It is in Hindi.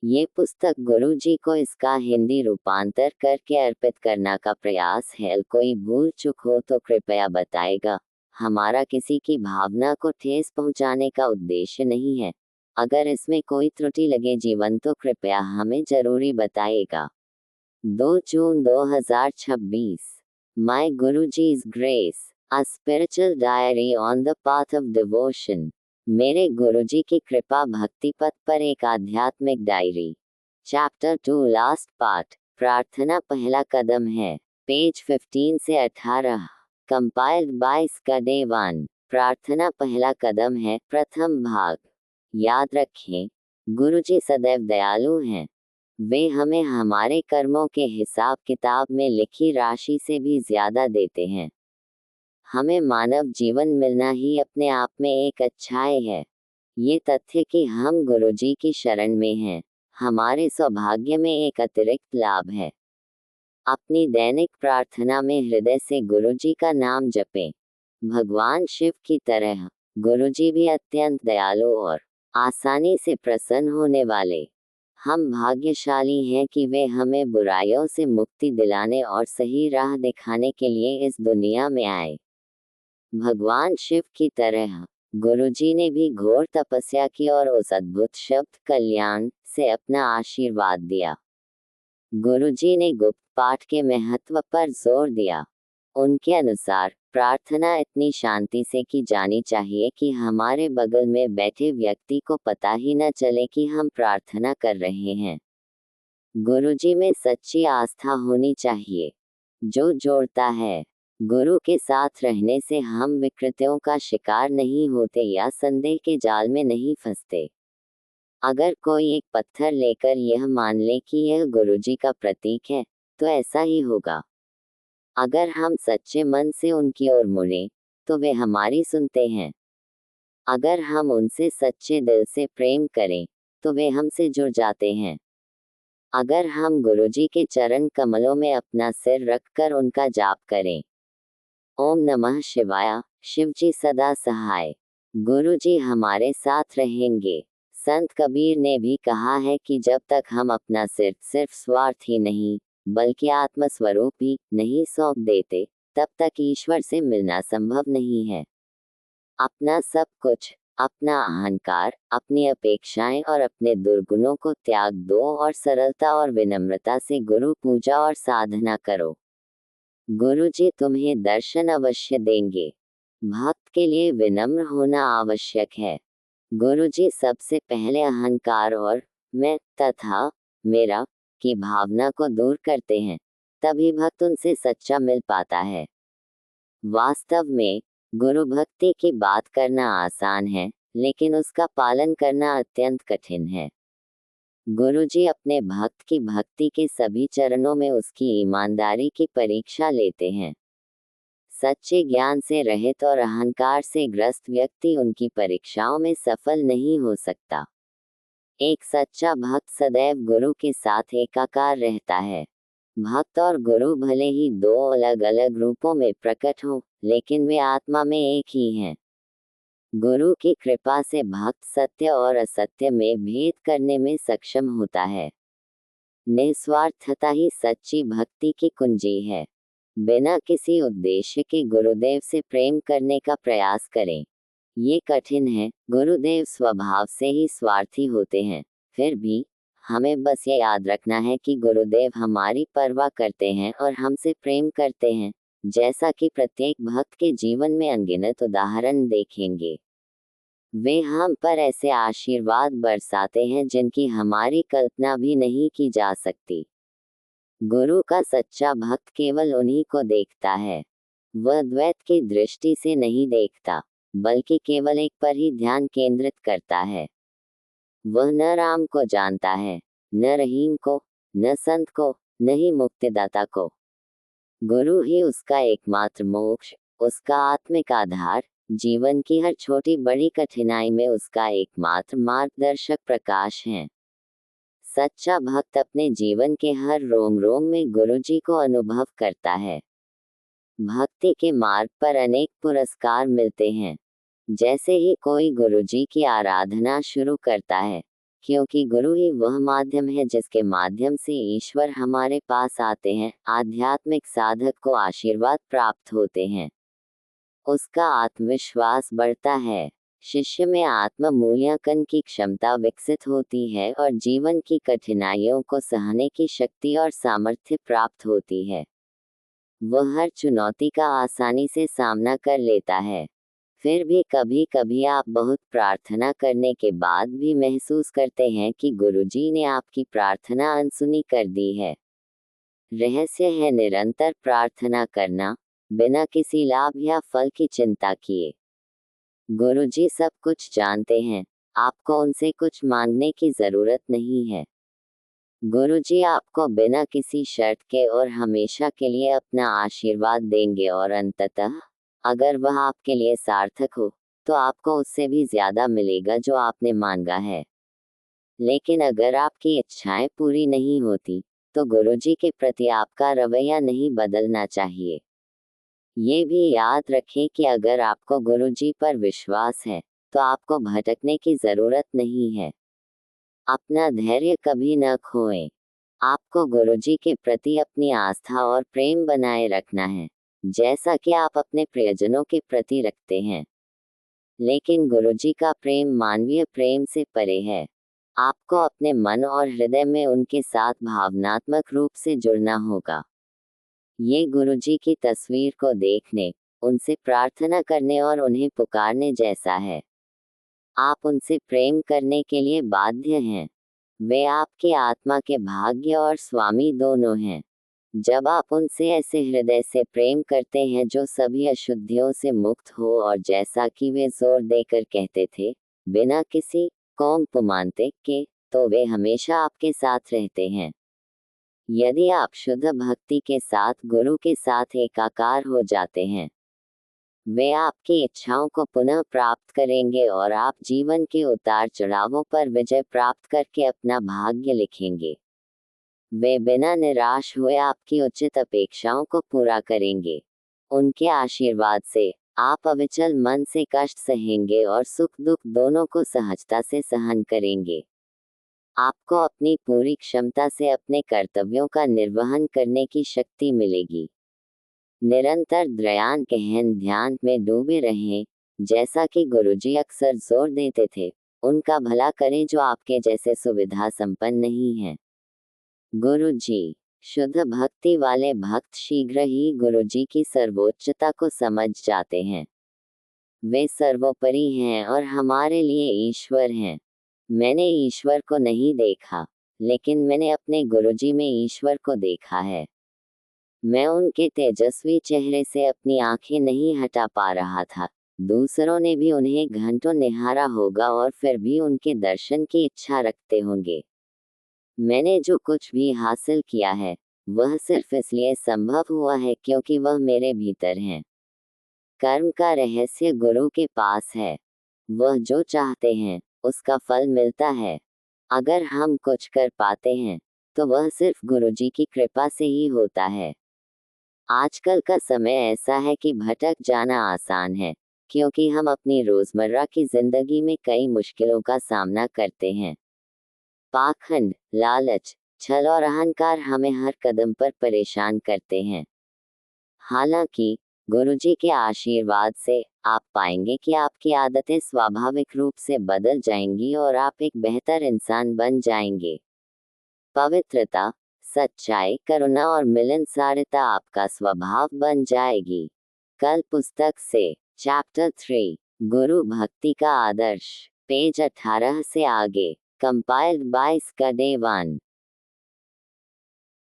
ये पुस्तक गुरुजी को इसका हिंदी रूपांतर करके अर्पित करना का प्रयास है। कोई भूल चूक हो तो कृपया बताएगा। हमारा किसी की भावना को ठेस पहुंचाने का उद्देश्य नहीं है। अगर इसमें कोई त्रुटि लगे जीवन तो कृपया हमें जरूरी बताएगा। 2 जून 2026। My Guruji's grace, a spiritual diary on the path of devotion. मेरे गुरुजी की कृपा भक्ति पथ पर एक आध्यात्मिक डायरी। Chapter 2 last part. प्रार्थना पहला कदम है। पेज 15 से 18। कंपाइल्ड बाय स्कडेवान। प्रार्थना पहला कदम है, प्रथम भाग। याद रखें, गुरुजी सदैव दयालु हैं। वे हमें हमारे कर्मों के हिसाब किताब में लिखी राशि से भी ज्यादा देते हैं। हमें मानव जीवन मिलना ही अपने आप में एक अच्छाई है। ये तथ्य कि हम गुरुजी की शरण में हैं, हमारे सौभाग्य में एक अतिरिक्त लाभ है। अपनी दैनिक प्रार्थना में हृदय से गुरुजी का नाम जपें। भगवान शिव की तरह गुरुजी भी अत्यंत दयालु और आसानी से प्रसन्न होने वाले। हम भाग्यशाली हैं कि वे हमें बुराइयों से मुक्ति दिलाने और सही राह दिखाने के लिए इस दुनिया में आए। भगवान शिव की तरह गुरुजी ने भी घोर तपस्या की और उस अद्भुत शब्द कल्याण से अपना आशीर्वाद दिया। गुरुजी ने गुप्त पाठ के महत्व पर जोर दिया। उनके अनुसार प्रार्थना इतनी शांति से की जानी चाहिए कि हमारे बगल में बैठे व्यक्ति को पता ही न चले कि हम प्रार्थना कर रहे हैं। गुरुजी में सच्ची आस्था होनी चाहिए, जो जोड़ता है। गुरु के साथ रहने से हम विकृतियों का शिकार नहीं होते या संदेह के जाल में नहीं फंसते। अगर कोई एक पत्थर लेकर यह मान ले कि यह गुरुजी का प्रतीक है, तो ऐसा ही होगा। अगर हम सच्चे मन से उनकी ओर मुड़े, तो वे हमारी सुनते हैं। अगर हम उनसे सच्चे दिल से प्रेम करें, तो वे हमसे जुड़ जाते हैं। अगर हम गुरुजी के चरण कमलों में अपना सिर रखकर उनका जाप करें, ओम नमः शिवाय, शिवजी सदा सहाय, गुरुजी हमारे साथ रहेंगे। संत कबीर ने भी कहा है कि जब तक हम अपना सिर सिर्फ स्वार्थ ही नहीं, बल्कि आत्मस्वरूप भी नहीं सौंप देते, तब तक ईश्वर से मिलना संभव नहीं है। अपना सब कुछ, अपना अहंकार, अपनी अपेक्षाएं और अपने दुर्गुणों को त्याग दो और सरलता और विनम्रता से गुरु पूजा और साधना करो। गुरुजी तुम्हें दर्शन अवश्य देंगे। भक्त के लिए विनम्र होना आवश्यक है। गुरुजी सबसे पहले अहंकार और मैं तथा मेरा की भावना को दूर करते हैं, तभी भक्त उनसे सच्चा मिल पाता है। वास्तव में गुरु भक्ति की बात करना आसान है, लेकिन उसका पालन करना अत्यंत कठिन है। गुरुजी अपने भक्त की भक्ति के सभी चरणों में उसकी ईमानदारी की परीक्षा लेते हैं। सच्चे ज्ञान से रहित और अहंकार से ग्रस्त व्यक्ति उनकी परीक्षाओं में सफल नहीं हो सकता। एक सच्चा भक्त सदैव गुरु के साथ एकाकार रहता है। भक्त और गुरु भले ही दो अलग अलग रूपों में प्रकट हों, लेकिन वे आत्मा में एक ही हैं। गुरु की कृपा से भक्त सत्य और असत्य में भेद करने में सक्षम होता है। निस्वार्थता ही सच्ची भक्ति की कुंजी है। बिना किसी उद्देश्य के गुरुदेव से प्रेम करने का प्रयास करें। ये कठिन है, गुरुदेव स्वभाव से ही स्वार्थी होते हैं। फिर भी हमें बस ये याद रखना है कि गुरुदेव हमारी परवाह करते हैं और हमसे प्रेम करते हैं, जैसा कि प्रत्येक भक्त के जीवन में अनगिनत उदाहरण देखेंगे। वे हम पर ऐसे आशीर्वाद बरसाते हैं जिनकी हमारी कल्पना भी नहीं की जा सकती। गुरु का सच्चा भक्त केवल उन्हीं को देखता है। वह द्वैत की दृष्टि से नहीं देखता, बल्कि केवल एक पर ही ध्यान केंद्रित करता है। वह न राम को जानता है, न रहीम को, न संत को, न ही मुक्तिदाता को। गुरु ही उसका एकमात्र मोक्ष, उसका आत्मिक आधार, जीवन की हर छोटी बड़ी कठिनाई में उसका एकमात्र मार्गदर्शक प्रकाश है। सच्चा भक्त अपने जीवन के हर रोम रोम में गुरुजी को अनुभव करता है। भक्ति के मार्ग पर अनेक पुरस्कार मिलते हैं। जैसे ही कोई गुरुजी की आराधना शुरू करता है, क्योंकि गुरु ही वह माध्यम है जिसके माध्यम से ईश्वर हमारे पास आते हैं। आध्यात्मिक साधक को आशीर्वाद प्राप्त होते हैं, उसका आत्मविश्वास बढ़ता है, शिष्य में आत्म मूल्यांकन की क्षमता विकसित होती है और जीवन की कठिनाइयों को सहने की शक्ति और सामर्थ्य प्राप्त होती है। वह हर चुनौती का आसानी से सामना कर लेता है। फिर भी कभी कभी आप बहुत प्रार्थना करने के बाद भी महसूस करते हैं कि गुरुजी ने आपकी प्रार्थना अनसुनी कर दी है। रहस्य है निरंतर प्रार्थना करना, बिना किसी लाभ या फल की चिंता किए। गुरुजी सब कुछ जानते हैं, आपको उनसे कुछ मांगने की जरूरत नहीं है। गुरुजी आपको बिना किसी शर्त के और हमेशा के लिए अपना आशीर्वाद देंगे और अंततः अगर वह आपके लिए सार्थक हो तो आपको उससे भी ज्यादा मिलेगा जो आपने मांगा है। लेकिन अगर आपकी इच्छाएं पूरी नहीं होती तो गुरुजी के प्रति आपका रवैया नहीं बदलना चाहिए। ये भी याद रखें कि अगर आपको गुरुजी पर विश्वास है तो आपको भटकने की जरूरत नहीं है। अपना धैर्य कभी न खोएं। आपको गुरुजी के प्रति अपनी आस्था और प्रेम बनाए रखना है, जैसा कि आप अपने प्रियजनों के प्रति रखते हैं। लेकिन गुरुजी का प्रेम मानवीय प्रेम से परे है। आपको अपने मन और हृदय में उनके साथ भावनात्मक रूप से जुड़ना होगा। ये गुरुजी की तस्वीर को देखने, उनसे प्रार्थना करने और उन्हें पुकारने जैसा है। आप उनसे प्रेम करने के लिए बाध्य हैं। वे आपके आत्मा के भाग्य और स्वामी दोनों हैं। जब आप उनसे ऐसे हृदय से प्रेम करते हैं जो सभी अशुद्धियों से मुक्त हो और जैसा कि वे जोर देकर कहते थे, बिना किसी कौम पुमानते के, तो वे हमेशा आपके साथ रहते हैं। यदि आप शुद्ध भक्ति के साथ गुरु के साथ एकाकार हो जाते हैं, वे आपकी इच्छाओं को पुनः प्राप्त करेंगे और आप जीवन के उतार चढ़ावों पर विजय प्राप्त करके अपना भाग्य लिखेंगे। वे बिना निराश हुए आपकी उचित अपेक्षाओं को पूरा करेंगे। उनके आशीर्वाद से आप अविचल मन से कष्ट सहेंगे और सुख दुख दोनों को सहजता से सहन करेंगे। आपको अपनी पूरी क्षमता से अपने कर्तव्यों का निर्वहन करने की शक्ति मिलेगी। निरंतर दयान गहन ध्यान में डूबे रहें, जैसा कि गुरुजी अक्सर जोर देते थे, उनका भला करें जो आपके जैसे सुविधा संपन्न नहीं है। गुरुजी, शुद्ध भक्ति वाले भक्त शीघ्र ही गुरुजी की सर्वोच्चता को समझ जाते हैं। वे सर्वोपरि हैं और हमारे लिए ईश्वर हैं। मैंने ईश्वर को नहीं देखा, लेकिन मैंने अपने गुरुजी में ईश्वर को देखा है। मैं उनके तेजस्वी चेहरे से अपनी आंखें नहीं हटा पा रहा था। दूसरों ने भी उन्हें घंटों निहारा होगा और फिर भी उनके दर्शन की इच्छा रखते होंगे। मैंने जो कुछ भी हासिल किया है, वह सिर्फ इसलिए संभव हुआ है क्योंकि वह मेरे भीतर है। कर्म का रहस्य गुरु के पास है। वह जो चाहते हैं, उसका फल मिलता है। अगर हम कुछ कर पाते हैं, तो वह सिर्फ गुरुजी की कृपा से ही होता है। आजकल का समय ऐसा है कि भटक जाना आसान है, क्योंकि हम अपनी रोजमर्रा की जिंदगी में कई मुश्किलों का सामना करते हैं। पाखंड, लालच, छल और अहंकार हमें हर कदम पर परेशान करते हैं। हालांकि गुरुजी के आशीर्वाद से आप पाएंगे कि आपकी आदतें स्वाभाविक रूप से बदल जाएंगी और आप एक बेहतर इंसान बन जाएंगे। पवित्रता, सच्चाई, करुणा और मिलनसारता आपका स्वभाव बन जाएगी। कल पुस्तक से चैप्टर 3 गुरु भक्ति का आदर्श, पेज 18 से आगे, कंपाइल्ड बाय स्कडेवान।